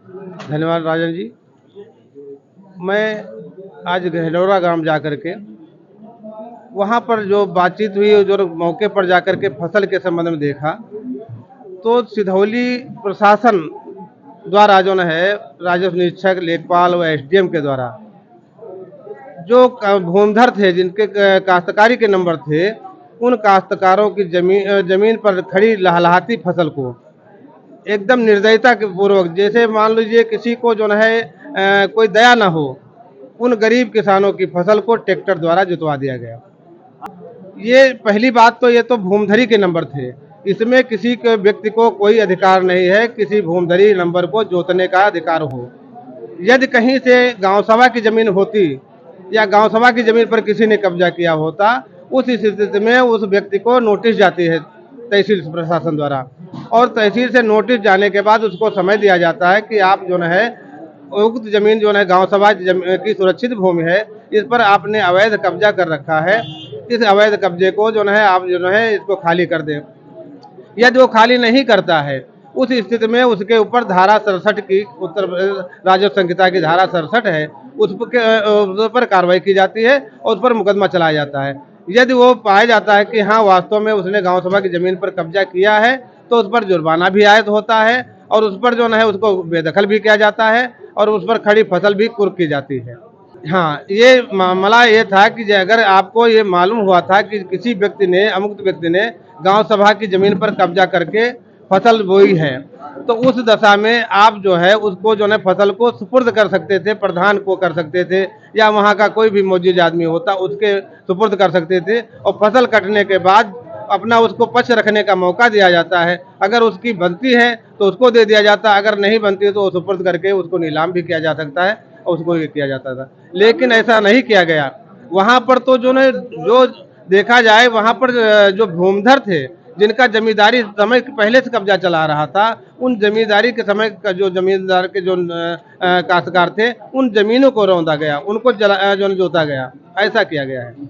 धन्यवाद राजन जी। मैं आज गहडौरा गांव जा कर के वहाँ पर जो बातचीत हुई, जो मौके पर जा कर के फसल के संबंध में देखा, तो सिधौली प्रशासन द्वारा जो है राजस्व निरीक्षक, लेखपाल व एसडीएम के द्वारा जो भूमिधर थे, जिनके काश्तकारी के नंबर थे, उन काश्तकारों की जमीन पर खड़ी लहलहाती फसल को एकदम निर्दयता के पूर्वक, जैसे मान लीजिए किसी को जो है कोई दया ना हो, उन गरीब किसानों की फसल को ट्रैक्टर द्वारा जुतवा दिया गया। ये पहली बात तो ये तो भूमधरी के नंबर थे। इसमें किसी के व्यक्ति को कोई अधिकार नहीं है किसी भूमधरी नंबर को जोतने का अधिकार हो। यदि कहीं से गांव सभा की जमीन होती या गांव सभा की जमीन पर किसी ने कब्जा किया होता, उस स्थिति में उस व्यक्ति को नोटिस जाती है तहसील प्रशासन द्वारा, और तहसील से नोटिस जाने के बाद उसको समय दिया जाता है कि आप जो है उक्त जमीन जो है गांव सभा की सुरक्षित भूमि है, इस पर आपने अवैध कब्जा कर रखा है, इस अवैध कब्जे को जो है आप जो है इसको खाली कर दें। यदि वो खाली नहीं करता है, उस स्थिति में उसके ऊपर धारा 67 की उत्तर प्रदेश राजस्व संहिता की धारा 67 है, उस पर कार्रवाई की जाती है और उस पर मुकदमा चलाया जाता है। यदि वो पाया जाता है कि हाँ वास्तव में उसने गांव सभा की जमीन पर कब्जा किया है, तो उस पर जुर्माना भी आयद होता है और उस पर जो है उसको बेदखल भी किया जाता है और उस पर खड़ी फसल भी कुर्क की जाती है। हाँ, ये मामला ये था कि अगर आपको ये मालूम हुआ था कि किसी व्यक्ति ने, अमुक्त व्यक्ति ने गांव सभा की जमीन पर कब्जा करके फसल बोई है, तो उस दशा में आप जो है उसको जो है फसल को सुपुर्द कर सकते थे, प्रधान को कर सकते थे या वहाँ का कोई भी मौजूद आदमी होता उसके सुपुर्द कर सकते थे, और फसल कटने के बाद अपना उसको पक्ष रखने का मौका दिया जाता है। अगर उसकी बनती है तो उसको दे दिया जाता है, अगर नहीं बनती है तो सुपुर्द करके उसको नीलाम भी किया जा सकता है और उसको ये किया जाता था। लेकिन ऐसा नहीं किया गया। वहाँ पर तो जो देखा जाए, वहाँ पर जो भूमिधर थे, जिनका जमींदारी समय पहले से कब्जा चला रहा था, उन जमींदारी के समय का जो जमींदार के जो काश्तकार थे, उन जमीनों को रौंदा गया, उनको जो जोता गया, ऐसा किया गया है।